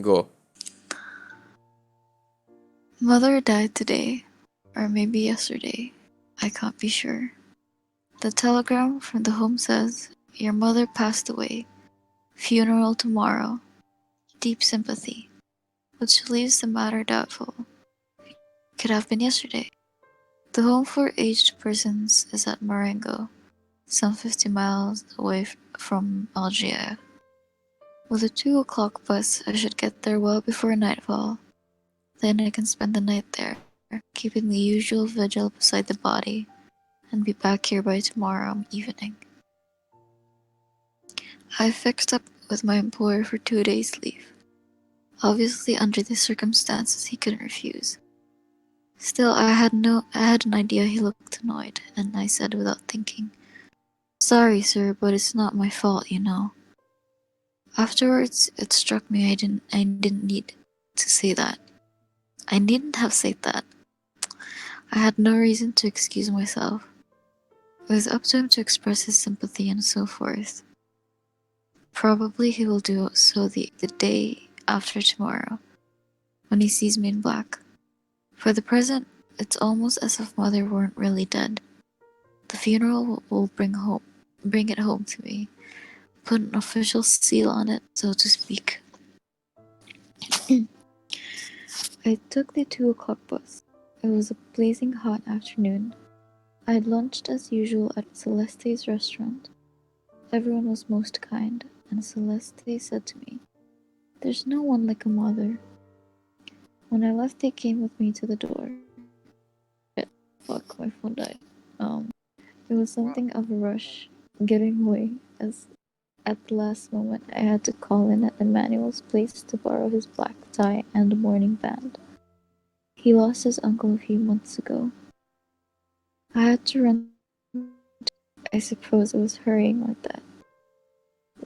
Go. Mother died today, or maybe yesterday. I can't be sure. The telegram from the home says, "Your mother passed away. Funeral tomorrow. Deep sympathy," which leaves the matter doubtful. Could have been yesterday. The home for aged persons is at Marengo, some 50 miles away from Algiers. With a 2 o'clock bus, I should get there well before nightfall. Then I can spend the night there, keeping the usual vigil beside the body, and be back here by tomorrow evening. I fixed up with my employer for 2 days' leave. Obviously, under the circumstances, he couldn't refuse. Still, I had an idea he looked annoyed, and I said without thinking, "Sorry, sir, but it's not my fault, you know." Afterwards, it struck me I didn't need to say that. I needn't have said that. I had no reason to excuse myself. It was up to him to express his sympathy and so forth. Probably he will do so the day after tomorrow, when he sees me in black. For the present, it's almost as if mother weren't really dead. The funeral will bring it home to me, put an official seal on it, so to speak. I took the 2 o'clock bus. It was a blazing hot afternoon. I had lunched as usual at Celeste's restaurant. Everyone was most kind, and Celeste said to me, "There's no one like a mother." When I left, they came with me to the door. Shit, fuck, my phone died. It was something of a rush getting away, as at the last moment I had to call in at Emmanuel's place to borrow his black tie and a morning band. He lost his uncle a few months ago. I had to run to I suppose it was hurrying like that.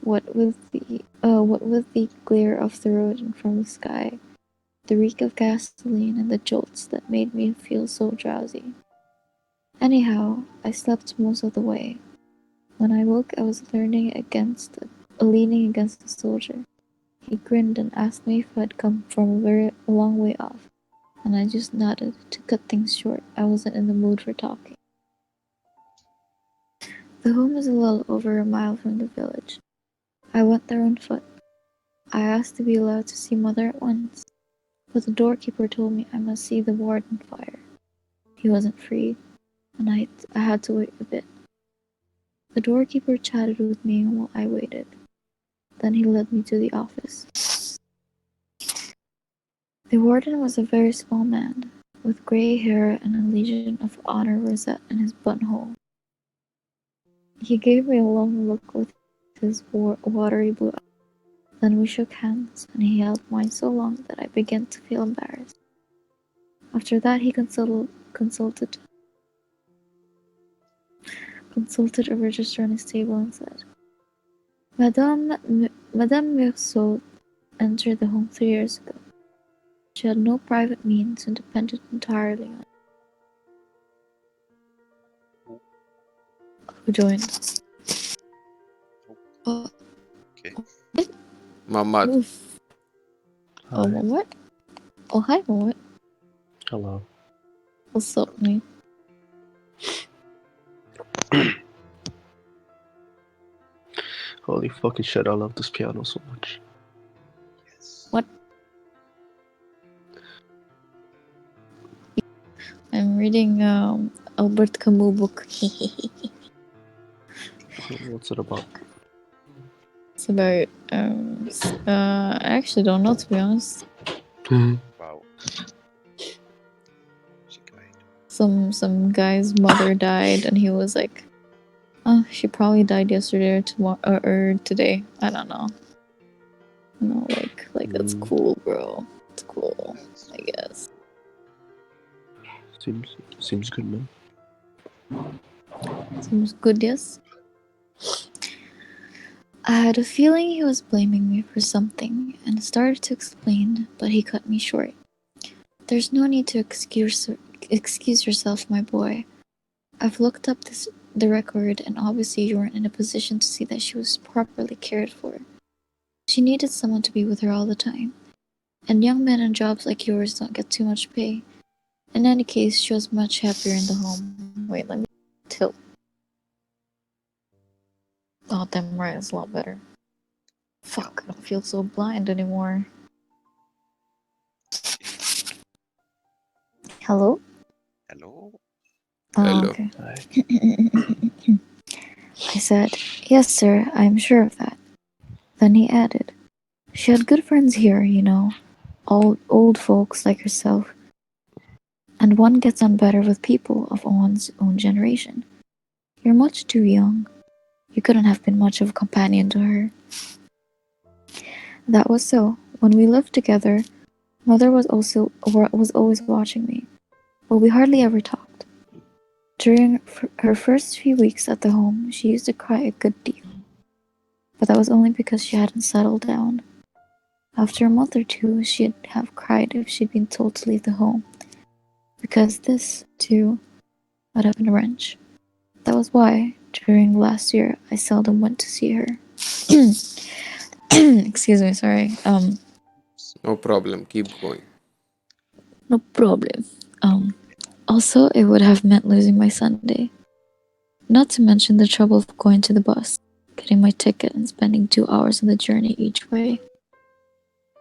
What with the glare of the road and from the sky, the reek of gasoline and the jolts that made me feel so drowsy. Anyhow, I slept most of the way. When I woke, I was leaning against a soldier. He grinned and asked me if I'd come from a long way off, and I just nodded. To cut things short, I wasn't in the mood for talking. The home is a little over a mile from the village. I went there on foot. I asked to be allowed to see mother at once, but the doorkeeper told me I must see the warden fire. He wasn't free, and I had to wait a bit. The doorkeeper chatted with me while I waited. Then he led me to the office. The warden was a very small man, with grey hair and a Legion of Honor rosette in his buttonhole. He gave me a long look with his watery blue eyes. Then we shook hands, and he held mine so long that I began to feel embarrassed. After that, he consulted a register on his table and said, Madame Mersault entered the home 3 years ago. She had no private means and depended entirely on who joined. Okay. Muhammad. Oh, what? Oh, hi, what? Hello. What's up, man? Holy fucking shit, I love this piano so much. Yes. What? I'm reading Albert Camus book. What's it about? It's about I actually don't know, to be honest. Wow. She cried. Some guy's mother died, and he was like, "Oh, she probably died yesterday or tomorrow or today. I don't know." No, like that's cool, bro. It's cool, I guess. Seems good, man. Seems good, yes. I had a feeling he was blaming me for something, and started to explain, but he cut me short. "There's no need to excuse yourself, my boy. I've looked up the record, and obviously you weren't in a position to see that she was properly cared for. She needed someone to be with her all the time. and young men in jobs like yours don't get too much pay. In any case, she was much happier in the home. Wait, let me tilt. Oh, damn right, it's a lot better. Fuck, I don't feel so blind anymore. Hello? Hello? Oh, Hello. okay. Hi. I said, "Yes, sir, I am sure of that." Then he added, "She had good friends here, you know, all old folks like herself, and one gets on better with people of one's own generation. You're much too young. You couldn't have been much of a companion to her." That was so. When we lived together, mother was always watching me, but we hardly ever talked. During her first few weeks at the home, she used to cry a good deal, but that was only because she hadn't settled down. After a month or two, she'd have cried if she'd been told to leave the home, because this, too, would have been a wrench. That was why, during last year, I seldom went to see her. Excuse me, sorry. No problem. Keep going. No problem. Also, it would have meant losing my Sunday. Not to mention the trouble of going to the bus, getting my ticket, and spending 2 hours on the journey each way.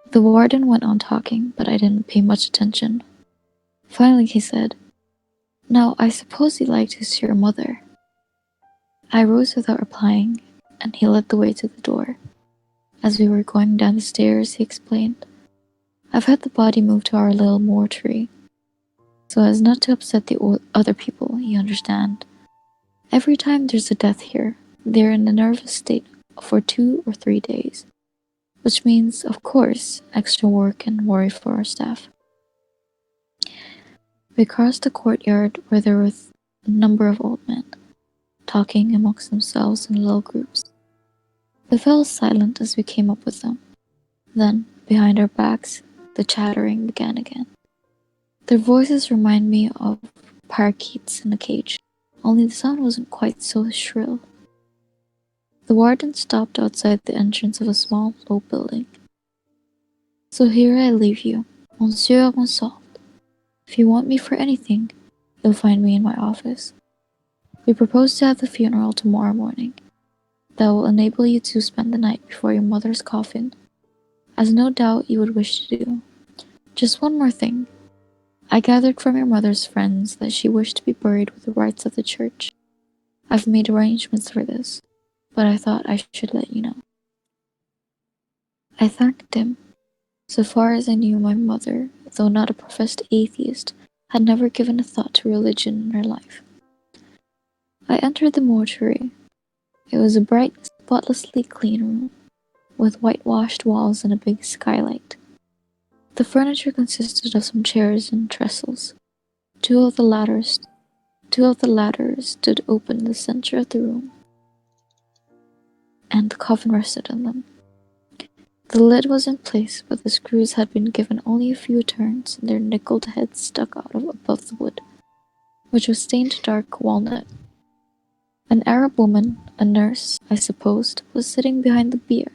The warden went on talking, but I didn't pay much attention. Finally, he said, "Now, I suppose you'd like to see your mother." I rose without replying, and he led the way to the door. As we were going down the stairs, he explained, "I've had the body moved to our little mortuary, so as not to upset the other people, you understand. Every time there's a death here, they're in a nervous state for 2 or 3 days, which means, of course, extra work and worry for our staff." We crossed the courtyard where there were a number of old men, talking amongst themselves in little groups. They fell silent as we came up with them. Then, behind our backs, the chattering began again. Their voices remind me of parakeets in a cage, only the sound wasn't quite so shrill. The warden stopped outside the entrance of a small, low building. "So here I leave you, Monsieur Monsalt. If you want me for anything, you'll find me in my office. We propose to have the funeral tomorrow morning. That will enable you to spend the night before your mother's coffin, as no doubt you would wish to do. Just one more thing. I gathered from your mother's friends that she wished to be buried with the rites of the church. I've made arrangements for this, but I thought I should let you know." I thanked him. So far as I knew, my mother, though not a professed atheist, had never given a thought to religion in her life. I entered the mortuary. It was a bright, spotlessly clean room, with whitewashed walls and a big skylight. The furniture consisted of some chairs and trestles. Two of the latter stood open in the center of the room, and the coffin rested on them. The lid was in place, but the screws had been given only a few turns, and their nickeled heads stuck out above the wood, which was stained dark walnut. An Arab woman, a nurse, I supposed, was sitting behind the bier.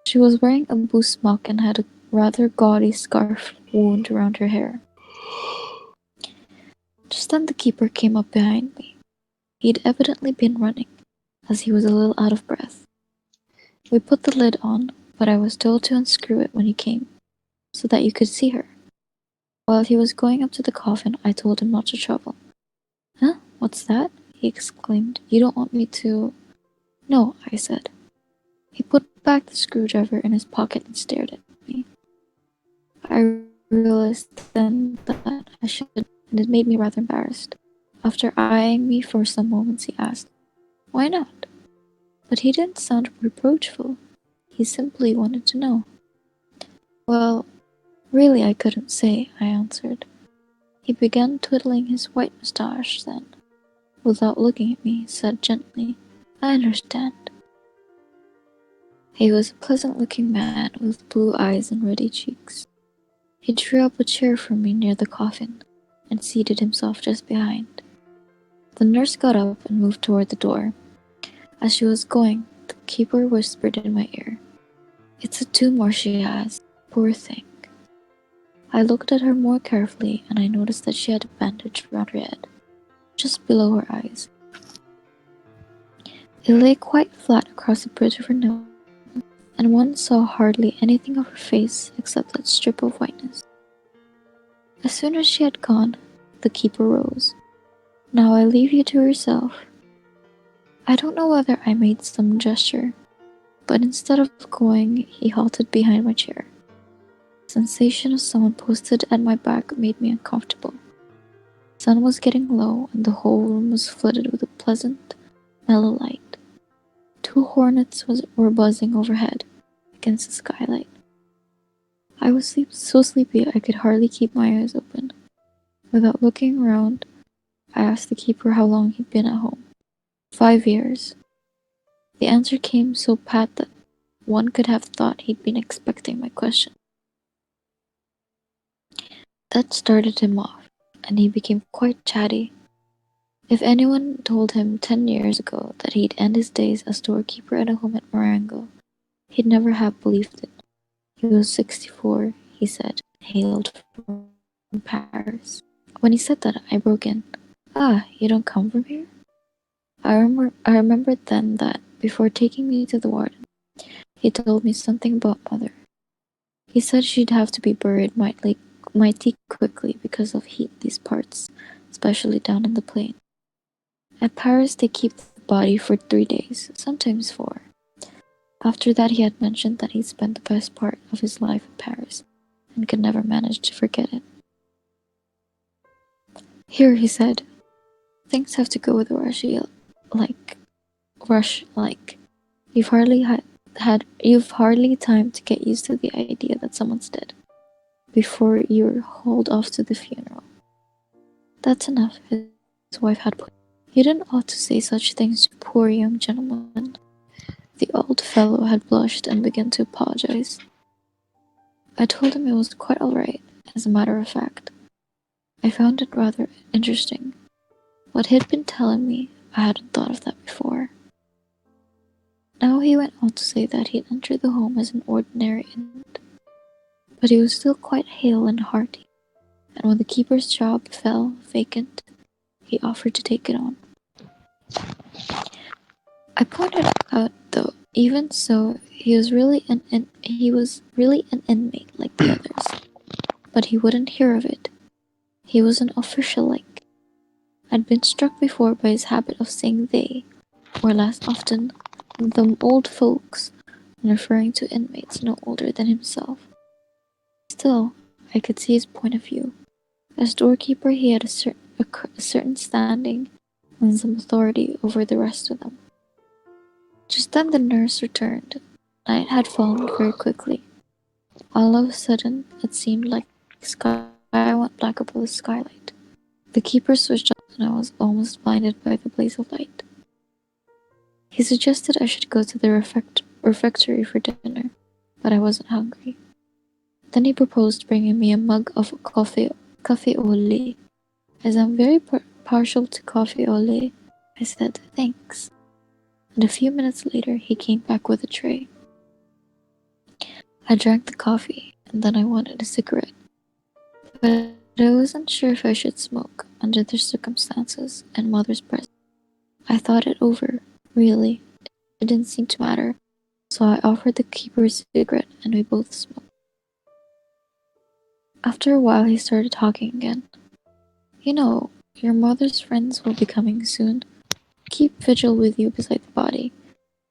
She was wearing a blue smock and had a rather gaudy scarf wound around her hair. Just then the keeper came up behind me. He'd evidently been running, as he was a little out of breath. We put the lid on, but I was told to unscrew it when he came, so that you could see her. While he was going up to the coffin, I told him not to trouble. "Huh? What's that?" he exclaimed. "You don't want me to—" "No," I said. He put back the screwdriver in his pocket and stared at me. I realized then that I should, and it made me rather embarrassed. After eyeing me for some moments, he asked, "Why not?" But he didn't sound reproachful. He simply wanted to know. "Well, really I couldn't say," I answered. He began twiddling his white moustache then, without looking at me, said gently, "I understand." He was a pleasant-looking man with blue eyes and ruddy cheeks. He drew up a chair for me near the coffin and seated himself just behind. The nurse got up and moved toward the door. As she was going, the keeper whispered in my ear, "It's a 2 more, she has. Poor thing. I looked at her more carefully and I noticed that she had a bandage around her head, just below her eyes. It lay quite flat across the bridge of her nose, and one saw hardly anything of her face except that strip of whiteness. As soon as she had gone, the keeper rose. Now I leave you to yourself. I don't know whether I made some gesture, but instead of going, he halted behind my chair. The sensation of someone posted at my back made me uncomfortable. The sun was getting low, and the whole room was flooded with a pleasant, mellow light. 2 hornets were buzzing overhead against the skylight. I was so sleepy I could hardly keep my eyes open. Without looking around, I asked the keeper how long he'd been at home. 5 years. The answer came so pat that one could have thought he'd been expecting my question. That started him off, and he became quite chatty. If anyone told him 10 years ago that he'd end his days as storekeeper at a home at Marengo, he'd never have believed it. He was 64, he said, hailed from Paris. When he said that, I broke in. Ah, you don't come from here? I remembered then that, before taking me to the warden, he told me something about mother. He said she'd have to be buried mighty quickly because of heat these parts, especially down in the plain. At Paris they keep the body for 3 days, sometimes 4. After that he had mentioned that he'd spent the best part of his life in Paris, and could never manage to forget it. Here, he said, things have to go with rush like. You've hardly time to get used to the idea that someone's dead before you're hauled off to the funeral. That's enough, his wife had put. You didn't ought to say such things to poor young gentlemen. The old fellow had blushed and begun to apologize. I told him it was quite all right, as a matter of fact. I found it rather interesting. What he'd been telling me, I hadn't thought of that before. Now he went on to say that he'd entered the home as an ordinary inmate, but he was still quite hale and hearty, and when the keeper's job fell vacant, he offered to take it on. I pointed out, though, even so, he was really an inmate like the others, but he wouldn't hear of it. He was an official-like. I'd been struck before by his habit of saying they, or less often, them old folks, when referring to inmates no older than himself. Still, I could see his point of view. As doorkeeper, he had a certain standing and some authority over the rest of them. Just then the nurse returned. Night had fallen very quickly. All of a sudden, it seemed like the sky went black above the skylight. The keeper switched on, and I was almost blinded by the blaze of light. He suggested I should go to the refectory for dinner, but I wasn't hungry. Then he proposed bringing me a mug of coffee au lait. As I'm very partial to coffee au lait, I said thanks. And a few minutes later, he came back with a tray. I drank the coffee, and then I wanted a cigarette. But I wasn't sure if I should smoke under the circumstances and mother's presence. I thought it over. Really, it didn't seem to matter, so I offered the keeper a cigarette and we both smoked. After a while he started talking again. You know, your mother's friends will be coming soon. Keep vigil with you beside the body.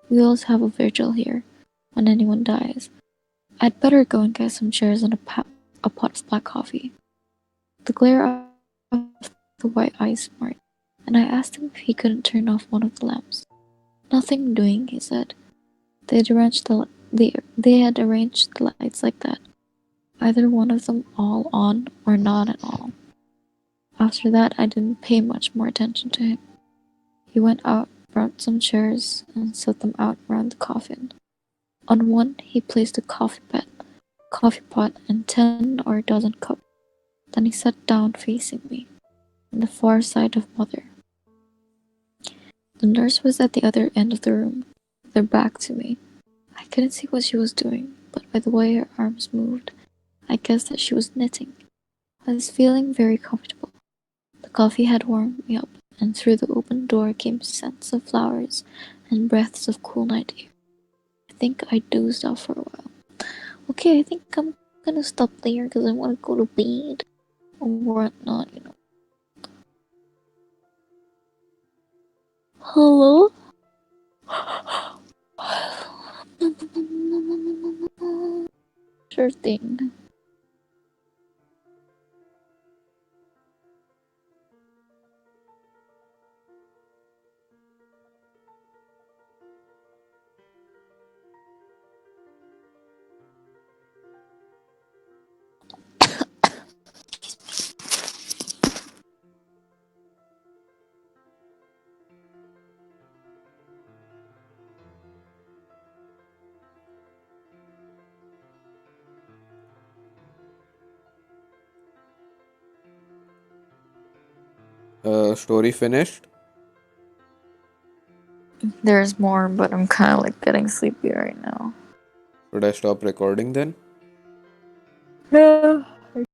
We always have a vigil here, when anyone dies. I'd better go and get some chairs and a pot of black coffee. The glare of the white eyes smarted, and I asked him if he couldn't turn off one of the lamps. Nothing doing, he said. They had arranged the lights like that. Either one of them all on or not at all. After that, I didn't pay much more attention to him. He went out, brought some chairs, and set them out around the coffin. On one, he placed a coffee pot, and 10 or a dozen cups. Then he sat down facing me, on the far side of mother. The nurse was at the other end of the room, with her back to me. I couldn't see what she was doing, but by the way her arms moved. I guessed that she was knitting. I was feeling very comfortable. The coffee had warmed me up, and through the open door came scents of flowers and breaths of cool night air. I think I dozed off for a while. Okay, I think I'm gonna stop there because I want to go to bed. Or whatnot, you know. Hello? Sure thing. Story finished? There's more, but I'm kind of like getting sleepy right now. Should I stop recording then? Yeah.